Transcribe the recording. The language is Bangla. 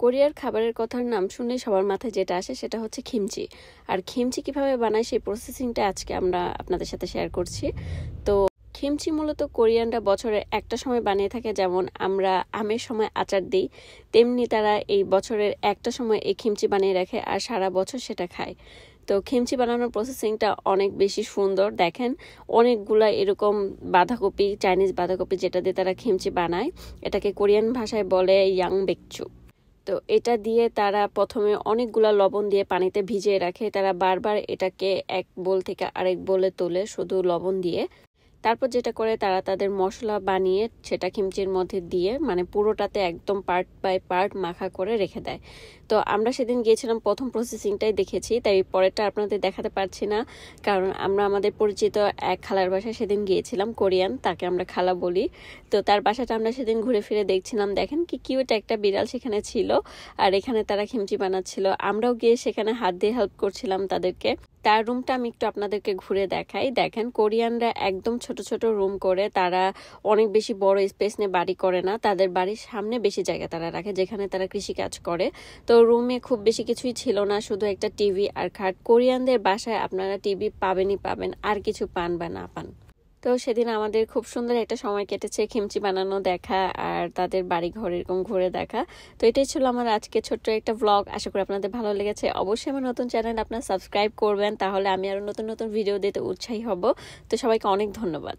কোরিয়ার খাবারের কথার নাম শুনলেই সবার মাথায় যেটা আসে সেটা হচ্ছে খিমচি। আর খিমচি কিভাবে বানায় সেই প্রসেসিংটা আজকে আমরা আপনাদের সাথে শেয়ার করছি। তো খিমচি মূলত কোরিয়ানরা বছরের একটা সময় বানিয়ে থাকে, যেমন আমরা আমের সময় আচার দিই, তেমনি তারা এই বছরের একটা সময় এই খিমচি বানিয়ে রাখে আর সারা বছর সেটা খায়। তো খিমচি বানানোর প্রসেসিংটা অনেক বেশি সুন্দর। দেখেন অনেকগুলা এরকম বাঁধাকপি, চাইনিজ বাঁধাকপি যেটা দিয়ে তারা খিমচি বানায়, এটাকে কোরিয়ান ভাষায় বলে ইয়াং বেকচু। তো এটা দিয়ে তারা প্রথমে অনেকগুলা লবণ দিয়ে পানিতে ভিজিয়ে রাখে। তারা বারবার এটাকে এক বোল থেকে আরেক বোলে তোলে শুধু লবণ দিয়ে। তারপর যেটা করে তারা তাদের মশলা বানিয়ে সেটা খিমচির মধ্যে দিয়ে মানে পুরোটাতে একদম পার্ট বাই পার্ট মাখা করে রেখে দেয়। তো আমরা সেদিন গিয়েছিলাম, প্রথম প্রসেসিংটাই দেখেছি, তাই পরেরটা আপনাদের দেখাতে পারছি না, কারণ আমরা আমাদের পরিচিত এক খালার বাসায় সেদিন গিয়েছিলাম, কোরিয়ান, তাকে আমরা খালা বলি। তো তার বাসাটা আমরা সেদিন ঘুরে ফিরে দেখছিলাম। দেখেন কি কিউট একটা বিড়াল সেখানে ছিল, আর এখানে তারা খিমচি বানাচ্ছিল। আমরাও গিয়ে সেখানে হাত দিয়ে হেল্প করছিলাম তাদেরকে। তার রুমটা আমি একটু আপনাদেরকে ঘুরে দেখাই। দেখেন কোরিয়ানরা একদম ছোট ছোট রুম করে, তারা অনেক বেশি বড় স্পেস নিয়ে বাড়ি করে না, তাদের বাড়ির সামনে বেশি জায়গা তারা রাখে যেখানে তারা কৃষিকাজ করে। তো রুমে খুব বেশি কিছুই ছিল না, শুধু একটা টিভি আর খাট। কোরিয়ানদের বাসায় আপনারা টিভি পাবেনই পাবেন, আর কিছু পান বা না পান। তো সেদিন আমাদের খুব সুন্দর একটা সময় কেটেছে খিমচি বানানো দেখা আর তাদের বাড়ি ঘর এরকম ঘুরে দেখা। তো এটাই ছিল আমার আজকে ছোট্ট একটা ব্লগ। আশা করি আপনাদের ভালো লেগেছে। অবশ্যই আমার নতুন চ্যানেল আপনারা সাবস্ক্রাইব করবেন, তাহলে আমি আরো নতুন নতুন ভিডিও দিতে উৎসাহী হব। তো সবাইকে অনেক ধন্যবাদ।